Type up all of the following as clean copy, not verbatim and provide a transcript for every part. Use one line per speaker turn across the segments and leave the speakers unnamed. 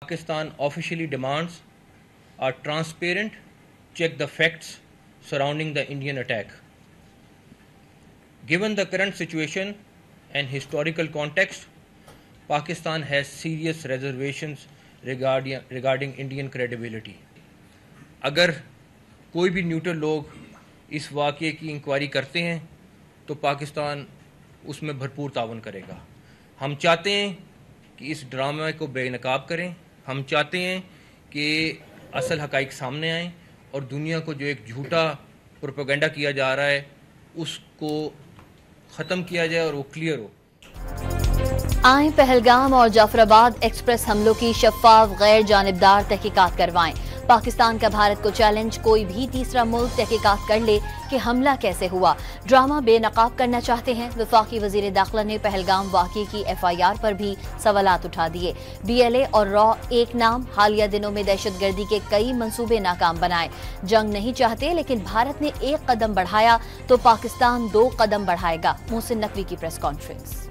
Pakistan officially demands a transparent check the facts surrounding the Indian attack. Given the current situation and historical context, Pakistan has serious reservations regarding Indian credibility. अगर कोई भी neutral लोग इस वाक़ये की inquiry करते हैं तो पाकिस्तान उसमें भरपूर तावन करेगा। हम चाहते हैं कि इस ड्रामे को बेनकाब करें। हम चाहते हैं कि असल हक़ाइक़ सामने आएँ और दुनिया को जो एक झूठा प्रोपेगेंडा किया जा रहा है उसको ख़त्म किया जाए और वो क्लियर हो।
आए पहलगाम और जाफराबाद एक्सप्रेस हमलों की शफाफ गैर जानिबदार तहकीकात करवाएं। पाकिस्तान का भारत को चैलेंज, कोई भी तीसरा मुल्क तहकीकात कर ले कि हमला कैसे हुआ। ड्रामा बेनकाब करना चाहते हैं। वफाकी वजीर दाखिला ने पहलगाम वाक़ये की FIR पर भी सवालात उठा दिए। BLA और रॉ एक नाम, हालिया दिनों में दहशतगर्दी के कई मंसूबे नाकाम बनाए। जंग नहीं चाहते, लेकिन भारत ने एक कदम बढ़ाया तो पाकिस्तान 2 कदम बढ़ाएगा। मोहसिन नकवी की प्रेस कॉन्फ्रेंस।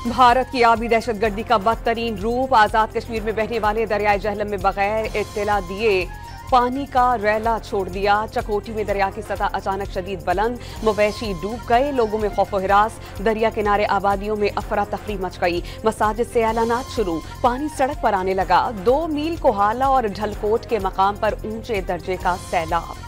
भारत की आबी दहशतगर्दी का बदतरीन रूप। आजाद कश्मीर में बहने वाले दरियाए जहलम में बगैर इत्तला दिए पानी का रैला छोड़ दिया। चकोटी में दरिया की सतह अचानक शदीद बुलंद, मवेशी डूब गए। लोगों में खौफ व हिरास। दरिया किनारे आबादियों में अफरा तफरी मच गई। मसाजिद से ऐलानात शुरू। पानी सड़क पर आने लगा। 2 मील कोहाला और ढलकोट के मकाम पर ऊंचे दर्जे का सैलाब।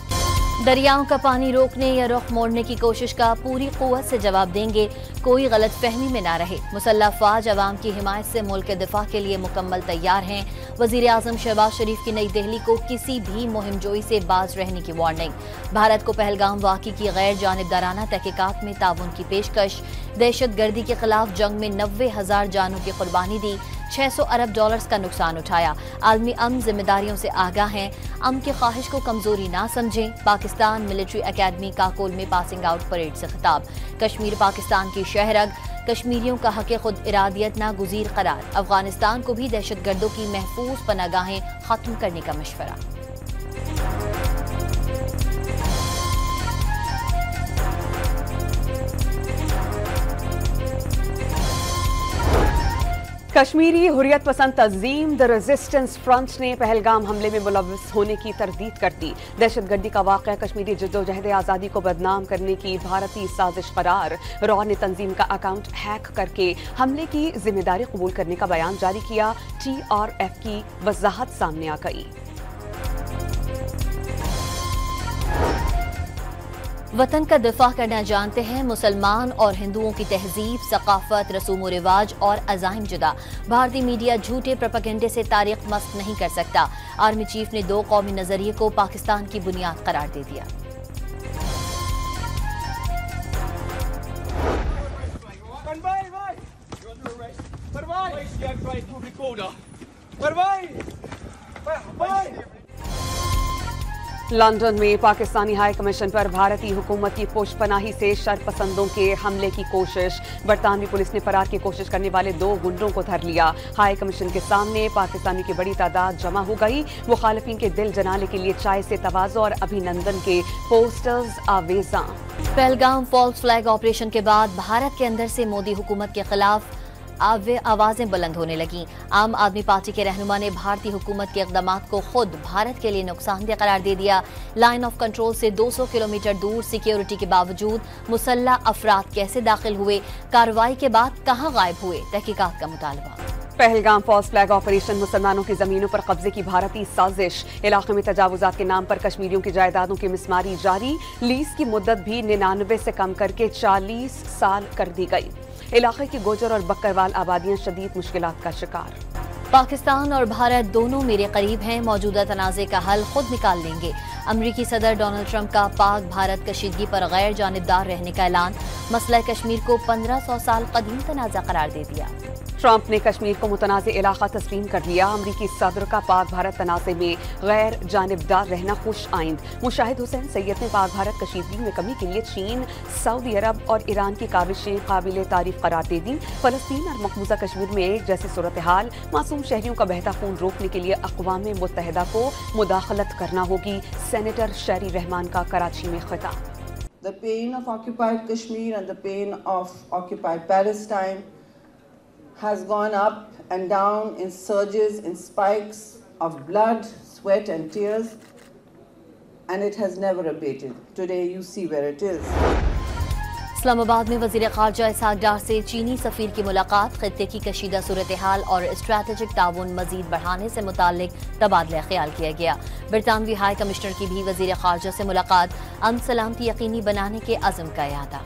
दरियाओं का पानी रोकने या रुख मोड़ने की कोशिश का पूरी कुव्वत से जवाब देंगे। कोई गलत फहमी में ना रहे। मुसल्लह फौज अवाम की हिमायत से मुल्क के दिफा के लिए मुकम्मल तैयार हैं। वजीर आजम शहबाज शरीफ की नई दिल्ली को किसी भी मुहिमजोई से बाज रहने की वार्निंग। भारत को पहलगाम वाक़ये की गैर जानिबदाराना तहकीकात में ताउन की पेशकश। दहशतगर्दी के खिलाफ जंग में 90,000 जानों की कुर्बानी दी। 600 अरब डॉलर्स का नुकसान उठाया। आलमी अमन जिम्मेदारियों से आगाह हैं। अमन की ख्वाहिश को कमजोरी ना समझें। पाकिस्तान मिलिट्री अकेडमी काकोल में पासिंग आउट परेड से खिताब। कश्मीर पाकिस्तान की शहरग। कश्मीरियों का हक़ खुद इरादियत नागुज़ीर करार। अफगानिस्तान को भी दहशतगर्दों की महफूज पनागाहें खत्म करने का मशवरा।
कश्मीरी हुर्रियत पसंद तंजीम द रेजिस्टेंस फ्रंट ने पहलगाम हमले में मुलव्वस होने की तरदीद कर दी। दहशतगर्दी का वाक़या कश्मीरी जद्दोजहद आज़ादी को बदनाम करने की भारतीय साजिश करार। रॉ ने तंजीम का अकाउंट हैक करके हमले की जिम्मेदारी कबूल करने का बयान जारी किया। TRF की वजाहत सामने आ गई।
वतन का दिफा करना जानते हैं। मुसलमान और हिंदुओं की तहजीब, सकाफत, रसूम व रिवाज और अज़ाइम जुदा। भारतीय मीडिया झूठे प्रोपेगेंडे से तारीख मस्त नहीं कर सकता। आर्मी चीफ ने 2 कौमी नजरिए को पाकिस्तान की बुनियाद करार दे दिया।
लंदन में पाकिस्तानी हाई कमीशन पर भारतीय हुकूमत की पोशपनाही से शरपसंदों के हमले की कोशिश। बरतानवी पुलिस ने फरार की कोशिश करने वाले 2 गुंडों को धर लिया। हाई कमीशन के सामने पाकिस्तानी की बड़ी तादाद जमा हो गई। मुखालिफिन के दिल जनाने के लिए चाय से तवाज़ो और अभिनंदन के पोस्टर्स आवेजा।
पहलगाम फॉल्स फ्लैग ऑपरेशन के बाद भारत के अंदर से मोदी हुकूमत के खिलाफ आवाजें बुलंद होने लगीं। आम आदमी पार्टी के रहनुमा ने भारतीय हुकूमत के इक़दामात को खुद भारत के लिए नुकसानदेह करार दे दिया। लाइन ऑफ कंट्रोल से 200 किलोमीटर दूर सिक्योरिटी के बावजूद मुसल्लह अफराद कैसे दाखिल हुए, कार्रवाई के बाद कहां गायब हुए, तहकीकात का मुतालबा।
पहलगाम फॉल्स फ्लैग ऑपरेशन मुसलमानों की जमीनों पर कब्जे की भारतीय साजिश। इलाके में तजावुजात के नाम पर कश्मीरियों की जायदादों की मिसमारी जारी। लीज की मुद्दत भी 99 से कम करके 40 साल कर दी गई। इलाके की गोजर और बकरवाल आबादियां शदीद मुश्किलात का शिकार।
पाकिस्तान और भारत दोनों मेरे करीब हैं। मौजूदा तनाज़े का हल खुद निकाल लेंगे। अमरीकी सदर डोनाल्ड ट्रंप का पाक भारत कशीदगी पर गैर जानिबदार रहने का ऐलान। मसला कश्मीर को 1500 साल कदीम तनाज़ा करार दे दिया।
ट्रंप ने कश्मीर को मुतनाज़ इलाका तस्लीम कर लिया। अमरीकी सदर का पाक भारत तनाज़े में गैर जानिबदार रहना खुश आइंद। मुशाहिद हुसैन सैयद ने पाक भारत कशीदगी में कमी के लिए चीन, सऊदी अरब और ईरान की काविशें काबिल तारीफ करार दे दी। फलस्तीन और मकबूजा कश्मीर में एक जैसी सूरत हाल, मासूम शहरियों का बहता खून रोकने के लिए अक़वाम मुत्तहिदा को मुदाखलत करना होगी। सेनेटर शहरी रहमान का कराची में खिताब।
The pain of occupied Kashmir and the pain of occupied Palestine has gone up and down in surges, in spikes of blood, sweat and tears, and it has never abated. Today you see where it is.
Islamabad में वज़ीर ख़ारजा इसहाक डार से चीनी सफ़ीर की मुलाकात। ख़ित्ते की कशीदा सूरत हाल और strategic ताउन मज़ीद बढ़ाने से मुताल्लिक तबादला ख्याल किया गया। बरतानवी हाई कमिश्नर की भी वज़ीर ख़ारजा से मुलाकात। अमन सलामती यकीनी बनाने के अज़्म का इरादा।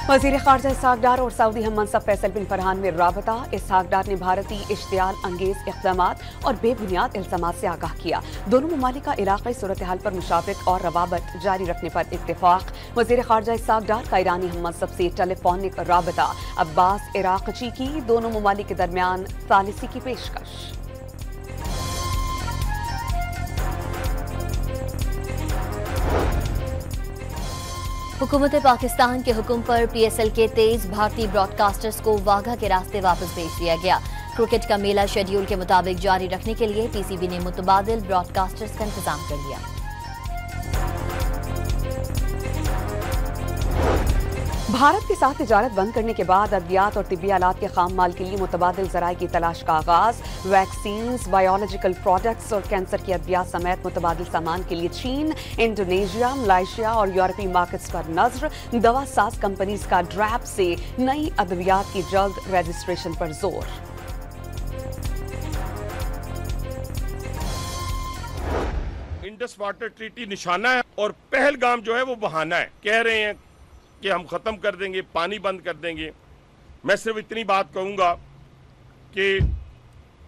वज़ीर ख़ारजा इसहाक डार और सऊदी हम मनसब फैसल बिन फरहान में राबता। इसहाक डार ने भारतीय इश्तियाल अंगेज इक़दामात और बेबुनियाद इल्ज़ामात से आगाह किया। दोनों ममालिक का इलाक़ाई सूरत हाल पर मुशावरत और रवाबत जारी रखने पर इत्तेफ़ाक़। वज़ीर ख़ारजा इसहाक डार का ईरानी हम मनसब से टेलीफोनिक राबता। अब्बास इराक़ची की दोनों ममालिक के दरमियान सालिसी की पेशकश।
हुकूमत पाकिस्तान के हुक्म पर PSL के 23 भारतीय ब्रॉडकास्टर्स को वाघा के रास्ते वापस भेज दिया गया। क्रिकेट का मेला शेड्यूल के मुताबिक जारी रखने के लिए PCB ने मुतबादिल ब्रॉडकास्टर्स का इंतजाम कर लिया।
भारत के साथ तिजारत बंद करने के बाद अद्वियात और तिब्बी आलात के खाम माल के लिए मुतबादिल ज़राए की तलाश का आगाज। वैक्सीन्स, बायोलॉजिकल प्रोडक्ट्स और कैंसर की अद्वियात समेत मुतबादिल सामान के लिए चीन, इंडोनेशिया, मलाइशिया और यूरोपीय मार्केट्स पर नजर। दवा साज कंपनीज का ड्रैप से नई अद्वियात की जल्द रजिस्ट्रेशन पर जोर।
इंडस वाटर ट्रीटी निशाना है और पहलगाम जो है वो बहाना है। कह रहे हैं कि हम खत्म कर देंगे, पानी बंद कर देंगे। मैं सिर्फ इतनी बात कहूंगा कि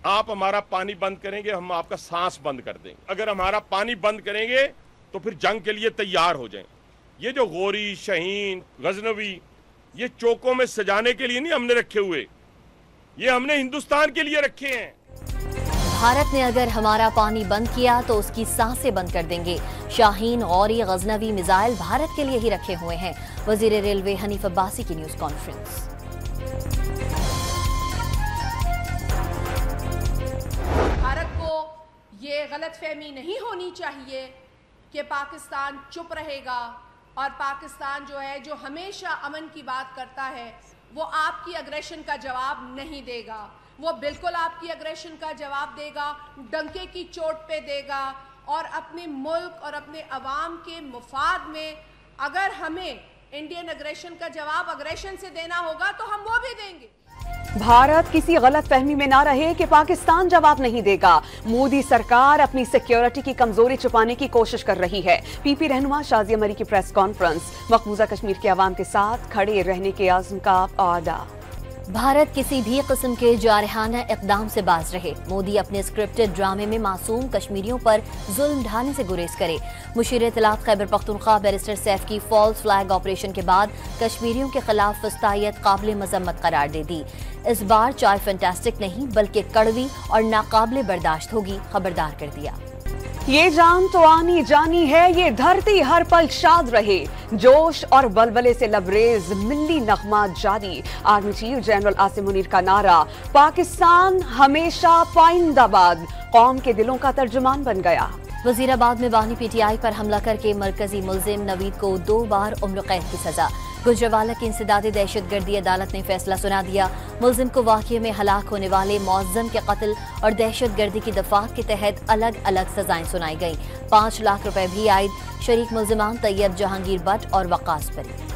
आप हमारा पानी बंद करेंगे, हम आपका सांस बंद कर देंगे। अगर हमारा पानी बंद करेंगे तो फिर जंग के लिए तैयार हो जाएं। ये जो गोरी, शहीन, गजनवी, ये चौकों में सजाने के लिए नहीं हमने रखे हुए, ये हमने हिंदुस्तान के लिए रखे हैं।
भारत ने अगर हमारा पानी बंद किया तो उसकी सांसें बंद कर देंगे। शाहीन और ये गजनवी मिसाइल भारत के लिए ही रखे हुए हैं। वजीर रेलवे हनीफ अब्बासी की न्यूज कॉन्फ्रेंस।
भारत को ये गलतफहमी नहीं होनी चाहिए कि पाकिस्तान चुप रहेगा और पाकिस्तान जो है, जो हमेशा अमन की बात करता है, वो आपकी अग्रेशन का जवाब नहीं देगा। वो बिल्कुल आपकी अग्रेशन का जवाब देगा, डंके की चोट पे देगा और अपने मुल्क और अपने अवाम के मुफाद में अगर हमें इंडियन अग्रेशन का जवाब अग्रेशन से देना होगा तो हम वो भी देंगे।
भारत किसी गलत फहमी में ना रहे कि पाकिस्तान जवाब नहीं देगा। मोदी सरकार अपनी सिक्योरिटी की कमजोरी छुपाने की कोशिश कर रही है। PP रहनुमा शाजिया मरी की प्रेस कॉन्फ्रेंस। मकबूजा कश्मीर के अवाम के साथ खड़े रहने के आज़म का आदा।
भारत किसी भी किस्म के जारहाना इक़दाम से बाज रहे। मोदी अपने स्क्रिप्टेड ड्रामे में मासूम कश्मीरियों पर जुल्म ढाने से गुरेज करे। मुशीर इत्तलात खैबर पख्तूनख्वा बैरिस्टर सैफ की फॉल्स फ्लैग ऑपरेशन के बाद कश्मीरियों के खिलाफ फस्तायत काबिल मजम्मत करार दे दी। इस बार चाय फैंटास्टिक नहीं बल्कि कड़वी और नाकाबिल बर्दाश्त होगी, खबरदार कर दिया।
ये जान तो आनी जानी है, ये धरती हर पल शाद रहे। जोश और बलबले से लबरेज मिल्ली नगमा जारी। Army chief general Asim Munir का नारा, पाकिस्तान हमेशा पाइंदाबाद, कौम के दिलों का तर्जुमान बन गया।
वजीराबाद में बानी PTI पर हमला करके मरकजी मुल्जिम नवीद को 2 बार उम्र कैद की सजा। गुजरावाला की इंसदादी दहशतगर्दी अदालत ने फैसला सुना दिया। मुल्जिम को वाक़ये में हलाक होने वाले मुअज्जम के कत्ल और दहशतगर्दी की दफात के तहत अलग अलग सजाएं सुनाई गईं। 5 लाख रुपए भी आयद। शरीक मुल्जिमान तैयब जहांगीर भट्ट और वक्कास परी।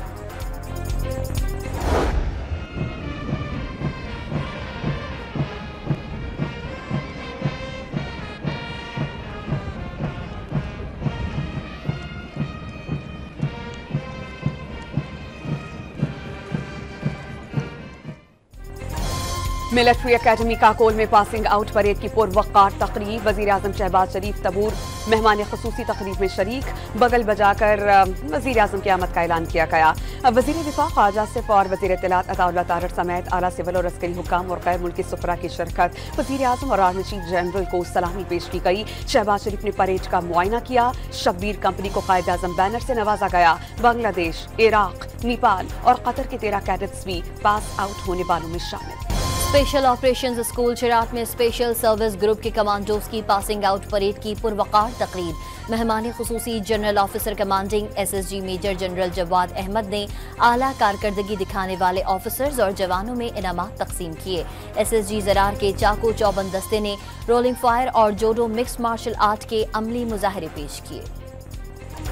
मिलिट्री एकेडमी काकोल में पासिंग आउट परेड की पुरवक़ार तकरीब। वज़ीर आज़म शहबाज शरीफ तबूर मेहमान खुसूसी तकरीब में शरीक। बगल बजाकर वज़ीर आज़म की आमद का ऐलान किया गया। वज़ीर दिफा ख्वाजा आसिफ और वज़ीर इत्तलात अताउल्लाह तारड़ समेत आला सिविल और अस्करी हुक्काम और गैर मुल्की सुफरा की शिरकत। वज़ीर आज़म और आर्मी चीफ जनरल को सलामी पेश की गई। शहबाज शरीफ ने परेड का मुआयना किया। शब्बीर कंपनी को कायद आज़म बैनर से नवाजा गया। बांग्लादेश, इराक, नेपाल और कतर के 13 कैडेट्स भी पास आउट होने वालों में शामिल।
स्पेशल ऑपरेशंस स्कूल चिराग में स्पेशल सर्विस ग्रुप के कमांडोज की पासिंग आउट परेड की पुरवक़ार तकरीब। मेहमान खुसूसी general officer commanding SSG major general Jawad Ahmad ने आला कारकर्दगी दिखाने वाले ऑफिसर्स और जवानों में इनामात तकसीम किए। SSG ज़रार के चाको चौबंद दस्ते ने रोलिंग फायर और जोडो मिक्स मार्शल आर्ट के अमली मुजाहरे पेश किए।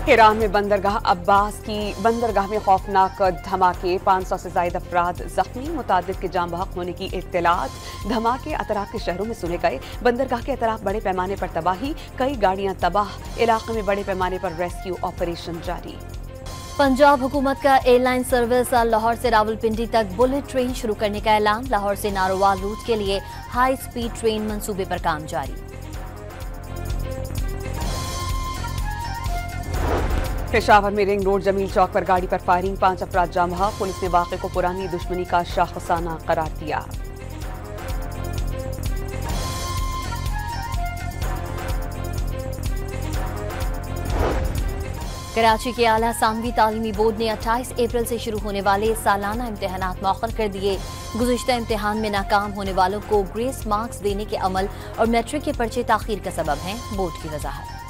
ईरान में बंदरगाह अब्बास की बंदरगाह में खौफनाक धमाके, 500 से ज्यादा अफराद जख्मी, मुतादिद के जाम बहक होने की इत्तलात। धमाके अतराफ के शहरों में सुने गए। बंदरगाह के अतराफ बड़े पैमाने पर तबाही, कई गाड़ियां तबाह। इलाके में बड़े पैमाने पर रेस्क्यू ऑपरेशन जारी।
पंजाब हुकूमत का एयरलाइन सर्विस लाहौर से रावलपिंडी तक बुलेट ट्रेन शुरू करने का ऐलान। लाहौर से नारोवाल रूट के लिए हाई स्पीड ट्रेन मंसूबे पर काम जारी।
पेशावर में रिंग रोड जमील चौक पर गाड़ी पर फायरिंग, 5 अफराद जाम बहक। पुलिस ने वाक़े को पुरानी दुश्मनी का शाखसाना करार दिया।
कराची के आला सानवी तालीमी बोर्ड ने 28 अप्रैल से शुरू होने वाले सालाना इम्तिहानात मौखर कर दिए। गुज़िश्ता इम्तिहान में नाकाम होने वालों को ग्रेस मार्क्स देने के अमल और मैट्रिक के पर्चे ताख़ीर का सबब हैं, बोर्ड की वजाहत।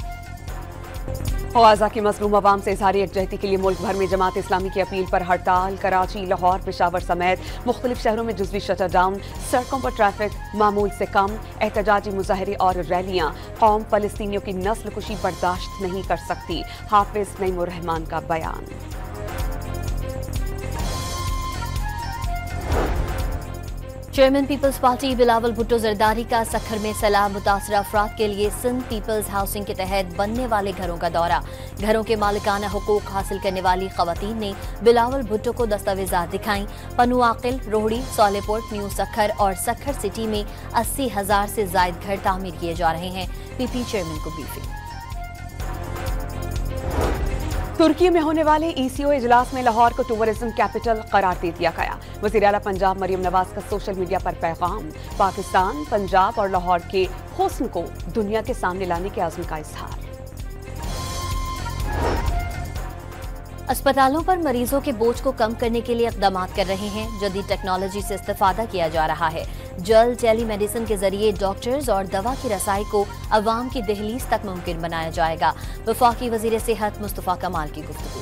ख्वाजा की मज़लूम अवाम से इज़हार यकजहती के लिए मुल्क भर में जमात इस्लामी की अपील पर हड़ताल। कराची, लाहौर, पेशावर समेत मुख्तलिफ शहरों में जुज़वी शटर डाउन। सड़कों पर ट्रैफिक मामूल से कम। एहतजाजी मुजाहरे और रैलियां। कौम फ़लस्तीनियों की नस्ल कुशी बर्दाश्त नहीं कर सकती। हाफिज नईमुर रहमान का बयान।
Chairman People's Party Bilawal Bhutto Zardari का सखर में सैलाब मुतासर अफराद के लिए सिंध पीपल्स हाउसिंग के तहत बनने वाले घरों का दौरा। घरों के मालिकाना हुकूक हासिल करने वाली खवातीन ने बिलावल भुट्टो को दस्तावेजात दिखाई। पन्नू आकिल, रोहड़ी, सोलेपोर्ट, न्यू सखर और सखर सिटी में 80,000 से जायद घर तामीर किए जा रहे हैं। पीपी चेयरमैन को ब्रीफिंग।
तुर्की में होने वाले ECO इजलास में लाहौर को टूरिज्म कैपिटल करार दे दिया गया। वज़ीर आला पंजाब मरियम नवाज का सोशल मीडिया पर पैगाम। पाकिस्तान, पंजाब और लाहौर के हुस्न को दुनिया के सामने लाने के आज़म का इजहार।
अस्पतालों पर मरीजों के बोझ को कम करने के लिए इक़दाम कर रहे हैं। जदीद टेक्नोलॉजी से इस्तेफादा किया जा रहा है। जल्द टेलीमेडिसिन के जरिए डॉक्टर्स और दवा की रसाई को अवाम की दहलीज तक मुमकिन बनाया जाएगा। वफाकी वज़ीर सेहत मुस्तफ़ा कमाल की गुफ्तगू।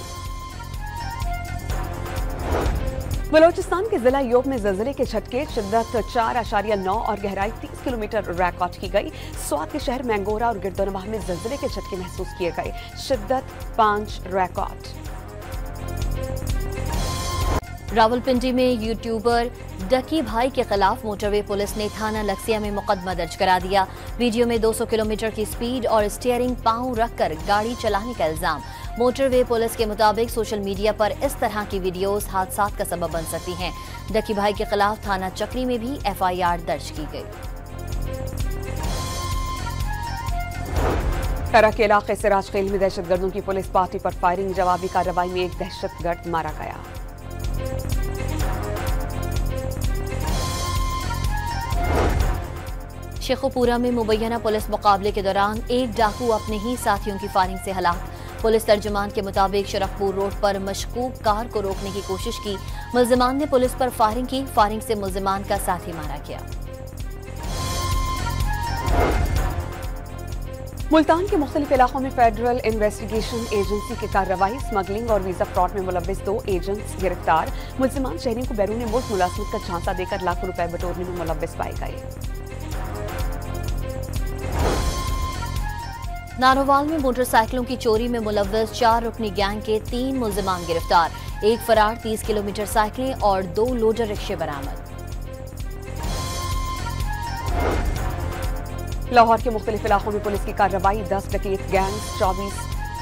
बलोचिस्तान के जिला योग में ज़लज़ले के झटके, शिद्दत 4.9 और गहराई 30 किलोमीटर रिकॉर्ड की गई। स्वात के शहर मैंगोरा और गिरदोनवाह में ज़लज़ले के झटके महसूस किए गए। शिद्दत 5 रिकॉर्ड।
रावलपिंडी में यूट्यूबर डकी भाई के खिलाफ मोटरवे पुलिस ने थाना लक्सिया में मुकदमा दर्ज करा दिया। वीडियो में 200 किलोमीटर की स्पीड और स्टीयरिंग पांव रखकर गाड़ी चलाने का इल्जाम। मोटरवे पुलिस के मुताबिक सोशल मीडिया पर इस तरह की वीडियोस हादसात का सबब बन सकती हैं। डकी भाई के खिलाफ थाना चक्री में भी FIR दर्ज की गई।
करा के इलाके से राजखेल में दहशतगर्दों की पुलिस पार्टी पर फायरिंग। जवाबी कार्रवाई में एक दहशतगर्द मारा गया।
शेखोपुरा में मुबैना पुलिस मुकाबले के दौरान एक डाकू अपने ही साथियों की फायरिंग से हलाक। पुलिस तर्जुमान के मुताबिक शरफपुर रोड पर मशकूक कार को रोकने की कोशिश की। मुल्जिमान ने पुलिस पर फायरिंग की। फायरिंग से मुल्जिमान का साथी मारा गया।
मुल्तान के मुख्तलिफ इलाकों में फेडरल इन्वेस्टिगेशन एजेंसी की कार्रवाई। स्मगलिंग और वीजा फ्रॉड में मुलव्विस 2 एजेंट्स गिरफ्तार। मुल्जिमान शहरियों को बैरून मुल्क मुलाजमत का झांसा देकर लाखों रुपए बटोरने में मुलव्विस पाए गए।
नारोवाल में मोटरसाइकिलों की चोरी में मुलव्विस 4 रुकनी गैंग के 3 मुल्जिमान गिरफ्तार। एक फरार, 30 किलोमीटर साइकिलें और 2 लोडर रिक्शे बरामद। लाहौर के मुख्तलिफ इलाकों में पुलिस की कार्रवाई। 10 डकैत गैंग्स, 24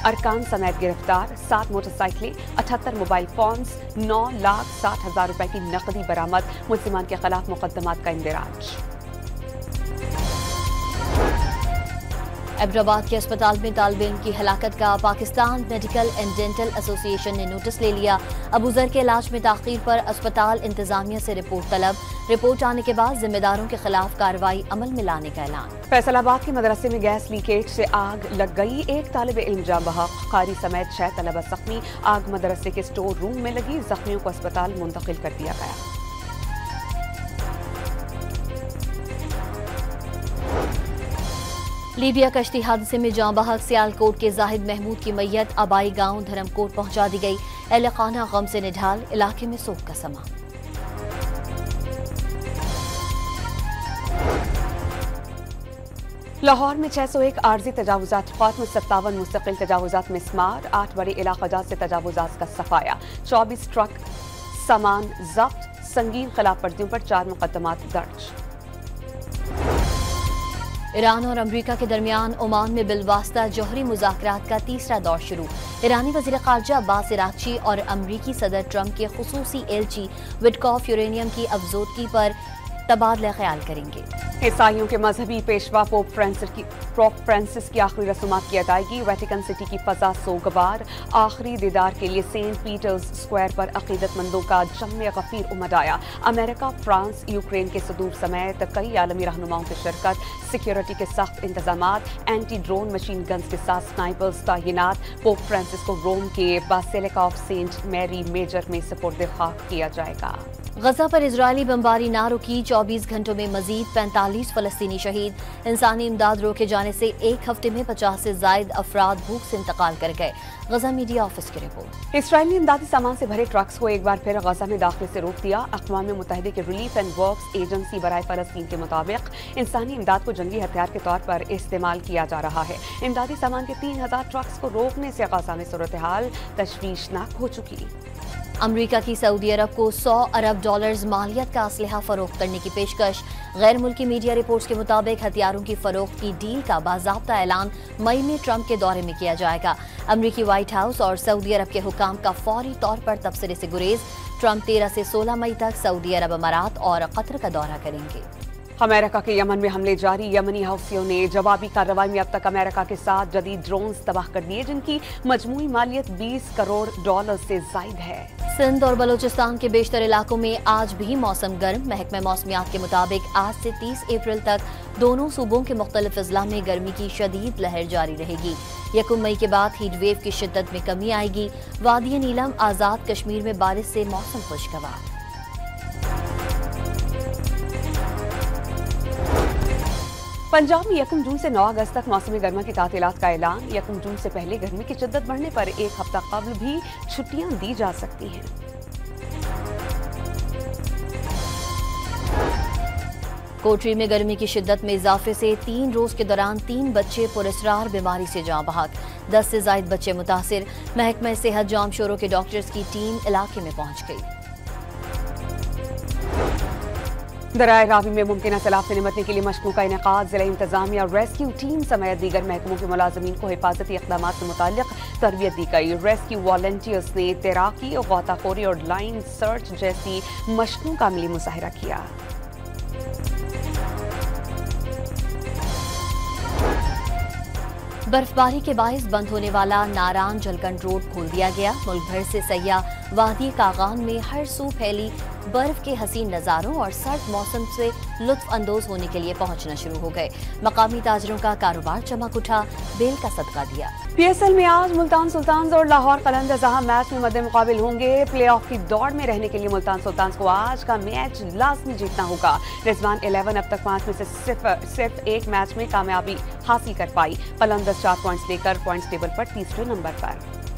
अरकान समेत गिरफ्तार, 7 मोटरसाइकिलें, 78 मोबाइल फोन्स, 9,60,000 रुपए की नकदी बरामद। मुल्जिमान के खिलाफ मुकदमात का इंदिराज।
हैदराबाद के अस्पताल में तालिब इल्म की हलाकत का Pakistan medical and dental association ने नोटिस ले लिया। अबू जर के इलाज में ताखीर पर अस्पताल इंतजामिया से रिपोर्ट तलब। रिपोर्ट आने के बाद जिम्मेदारों के खिलाफ कार्रवाई अमल में लाने का ऐलान।
फैसलाबाद के मदरसे में गैस लीकेज से आग लग गई, एक तालिब इल्म जाँ बहक, कारी समेत 6 तलबा जख्मी। आग मदरसे के स्टोर रूम में लगी, जख्मियों को अस्पताल मुंतकिल कर दिया गया।
लीबिया कश्ती हादसे में जाँ बहक सियालकोट के जाहिद महमूद की मैयत आबाई गांव धर्मकोट पहुंचा दी गई। अहले खाना गम से निढाल, इलाके में सोग का समा।
लाहौर में 601 आर्जी तजावुजात खात्म, 57 मुस्तकिल तजावुजात मिसमार, 8 बड़े इलाका जात से तजावुजात का सफाया, 24 ट्रक सामान जब्त, संगीन खिलाफ वर्जियों पर 4 मुकदमात दर्ज।
ईरान और अमरीका के दरमियान ओमान में बिलवास्ता जौहरी मुज़ाकरात का तीसरा दौर शुरू। ईरानी वज़ीर ख़ारजा अब्बास इराक़ची और अमरीकी सदर ट्रंप के खुसूसी एलची विटकॉफ यूरेनियम की अफजोदगी पर तबादला ख्याल करेंगे।
ईसाइयों के मजहबी पेशवा पोप फ्रांसिस की आखिरी रसूमात की अदायगी, वेटिकन सिटी की फजा सोगवार। आखिरी दीदार के लिए सेंट पीटर्स स्क्वायर पर अकीदतमंदों का जम्मे गफीर उमड़ आया। अमेरिका, फ्रांस, यूक्रेन के सदूर समेत कई आलमी रहनुमाओं की शिरकत। सिक्योरिटी के सख्त इंतजामात, एंटी ड्रोन मशीन गन्स के साथ स्नाइपर्स तैनात। पोप फ्रांसिस को रोम के basilica of Saint Mary Major में सुपुर्द खाक किया जाएगा।
गजा पर इजरायली बमबारी ना रुकी, 24 घंटों में मजीद 45 फलस्तीनी शहीद। इंसानी इमदाद रोके जाने से एक हफ्ते में 50 से जायद अफराद भूख से इंतकाल कर गए। गजा मीडिया ऑफिस की रिपोर्ट।
इसराइली इमदादी सामान से भरे ट्रक्स को एक बार फिर गजा में दाखिले से रोक दिया। अक़वाम मुत्तहिदा के रिलीफ एंड वर्क्स एजेंसी बराए फ़लस्तीन के मुताबिक इंसानी इमदाद को जंगी हथियार के तौर पर इस्तेमाल किया जा रहा है। इमदादी सामान के 3000 ट्रक्स को रोकने से गजा में सूरत हाल तशवीशनाक हो चुकी।
अमरीका की सऊदी अरब को $100 अरब मालियत का असलहा फरोख्त करने की पेशकश। गैर मुल्की मीडिया रिपोर्ट्स के मुताबिक हथियारों की फरोख्त की डील का बाज़ाब्ता ऐलान मई में ट्रंप के दौरे में किया जाएगा। अमरीकी व्हाइट हाउस और सऊदी अरब के हुकाम का फौरी तौर पर तबसरे से गुरेज। ट्रंप 13 से 16 मई तक सऊदी अरब, अमारात और कतर का दौरा करेंगे।
अमेरिका के यमन में हमले जारी, यमनी हौसियों ने जवाबी कार्रवाई में अब तक अमेरिका के 7 जदीद ड्रोन्स तबाह कर दिए, जिनकी मजमूई मालियत $20 करोड़ से जायद है।
सिंध और बलूचिस्तान के बेशतर इलाकों में आज भी मौसम गर्म। महकमा मौसमियात के मुताबिक आज से 30 अप्रैल तक दोनों सूबों के मुख्तलिफ अजला में गर्मी की शदीद लहर जारी रहेगी। 1 मई के बाद हीट वेव की शिद्दत में कमी आएगी। वादी नीलम, आज़ाद कश्मीर में बारिश से मौसम खुशगवार।
पंजाब में 1 जून से 9 अगस्त तक मौसमी गर्मा की तातीलात का ऐलान। 1 जून से पहले गर्मी की शिद्दत बढ़ने पर एक हफ्ता कबल भी छुट्टियां दी जा सकती हैं।
कोटरी में गर्मी की शिद्दत में इजाफे से 3 रोज के दौरान 3 बच्चे पुरस्रार बीमारी से जाँ बहक। 10 से जायद बच्चे मुतासिर। महकमा सेहत जाम शोरों के डॉक्टर्स की टीम इलाके में पहुंच गई।
दराए रावी में मुमकिन सैलाब से निपटने के लिए मशकों का इनेकाद। जिला इंतजामिया, रेस्क्यू टीम समेत दीगर महकमों के मुलाजमीन को हिफाजती इक़दामात से मुताल्लिक तरबियत दी गई। रेस्क्यू वॉलंटियर्स ने तैराकी और गौताखोरी और लाइन सर्च जैसी मशकों का अमली मुजाहिरा किया।
बर्फबारी के बायस बंद होने वाला नारान जलकंड रोड खोल दिया गया। मुल्क भर से सयाह वादी कागान में हर सू फैली बर्फ के हसीन नज़ारों और सर्द मौसम से लुत्फ अंदोज होने के लिए पहुंचना शुरू हो गए। मकामी ताजरों का कारोबार चमक उठा, बेल का सदका दिया।
PSL में आज मुल्तान सुल्तान्स और लाहौर कलंदर्स अहम मैच में मद्दे मुकाबिल होंगे। प्ले ऑफ की दौड़ में रहने के लिए मुल्तान सुल्तान्स को आज का मैच लाजमी जीतना होगा। रिजवान 11 अब तक 5 में से सिर्फ एक मैच में कामयाबी हासिल कर पाई। कलंदर्स 4 पॉइंट्स लेकर पॉइंट्स टेबल पर तीसरे नंबर पर।